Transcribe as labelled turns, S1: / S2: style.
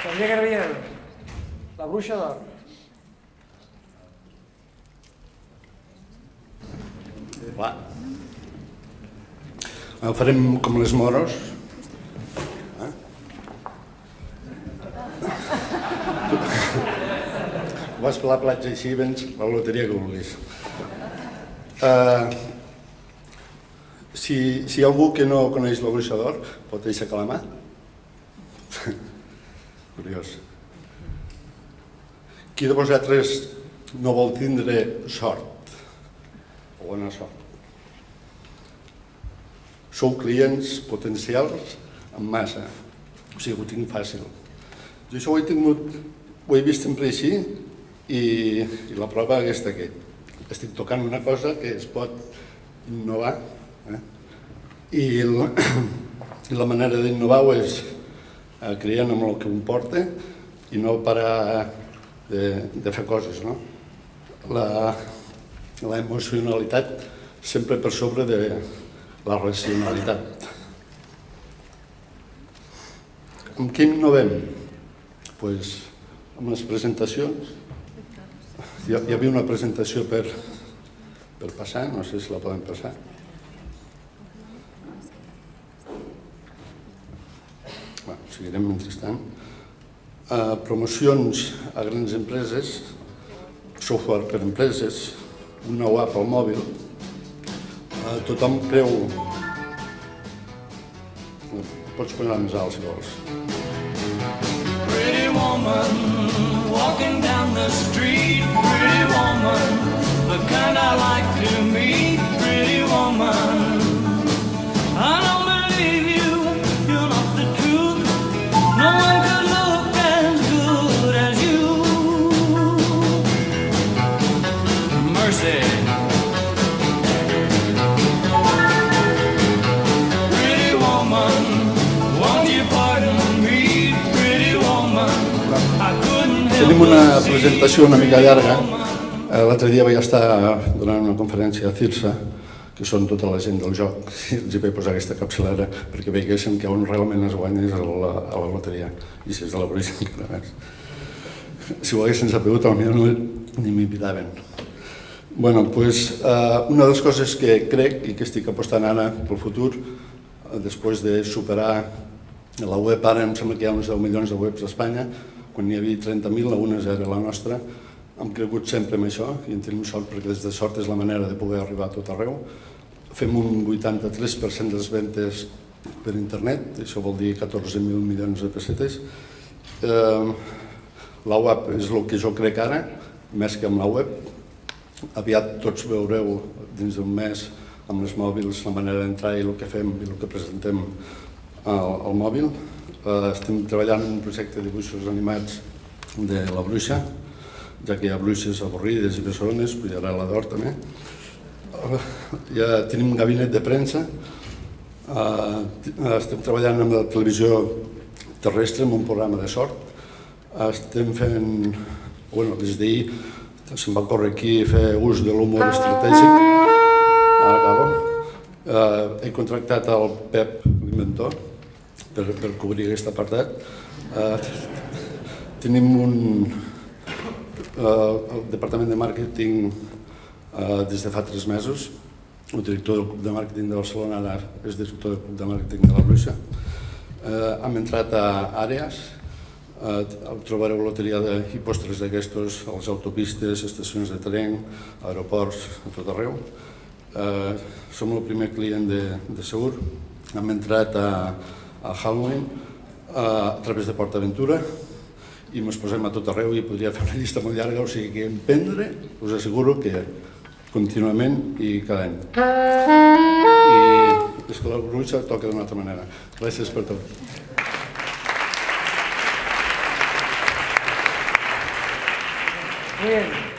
S1: Xavier Gabriel, la bruixa d'or.
S2: Clar. Ho farem com les moros. Vas per la platja així i vens la loteria que vulguis. Si hi ha algú que no coneix la bruixa d'or, pot aixecar la mà? Curiós. Qui de vosaltres no vol tindre sort? O bona sort? Sou clients potencials en massa. O sigui, ho tinc fàcil. Jo això ho he vist sempre així i la prova aquesta que estic tocant una cosa que es pot innovar. I la manera d'innovar-ho és creient en el que em porta i no parar de fer coses. La emocionalitat sempre per sobre de la racionalitat. Amb què innovem? Doncs amb les presentacions. Hi havia una presentació per passar, no sé si la podem passar. Seguirem mentrestant. Promocions a grans empreses, software per empreses, un nou app al mòbil. Tothom creu... Pots posar més alt si vols.
S3: Pretty woman, walking down the street. Pretty woman, the kind I like to meet. Pretty woman, I don't believe you, you're not the truth. No one could look as good as you. Mercy. Pretty woman, won't you pardon me? Pretty woman, I couldn't help
S2: Tenim una presentació una mica llarga. L'altre dia vaig estar donant una conferència a CIRSA, que són tota la gent del joc, i els vaig posar aquesta capçalera perquè veiessin que on realment es guanya és a la loteria, i si és de la bruixa encara més. Si ho haguessin sabut, potser ni m'invitaven. Una de les coses que crec i que estic apostant ara pel futur, després de superar la web, ara em sembla que hi ha uns 10 milions de webs a Espanya, quan n'hi havia 30.000, la una era la nostra. Hem cregut sempre en això i en tenim sort perquè des de sort és la manera de poder arribar a tot arreu. Fem un 83% de les ventes per internet, això vol dir 14.000 milions de pessetes. La web és el que jo crec ara, més que amb la web. Aviat tots veureu dins d'un mes amb els mòbils la manera d'entrar i el que fem i el que presentem al mòbil. Estem treballant en un projecte de dibuixos animats de la bruixa, ja que hi ha bruixes avorrides i bessones, hi haurà la d'or també. Ja tenim un gabinet de premsa, estem treballant amb la televisió terrestre, amb un programa de sort. Estem fent, des d'ahir se'm va córrer aquí fer ús de l'humor estratègic. Ara acabo. He contractat el Pep, l'inventor, per cobrir aquest apartat. Tenim el departament de màrqueting des de fa 3 mesos. El director del Club de Màrqueting de Barcelona ara és director del Club de Màrqueting de la Bruixa. Hem entrat a àrees, trobareu loteria i postres d'aquestos a les autopistes, estacions de tren, aeroports, a tot arreu. Som el primer client de Segur. Hem entrat a Halloween a través de PortAventura i ens posem a tot arreu i podria fer una llista molt llarga, o sigui que emprendre us asseguro que contínuament i cada any. I és que la bruixa toca d'una altra manera. Gràcies per tot.
S1: Muy bien.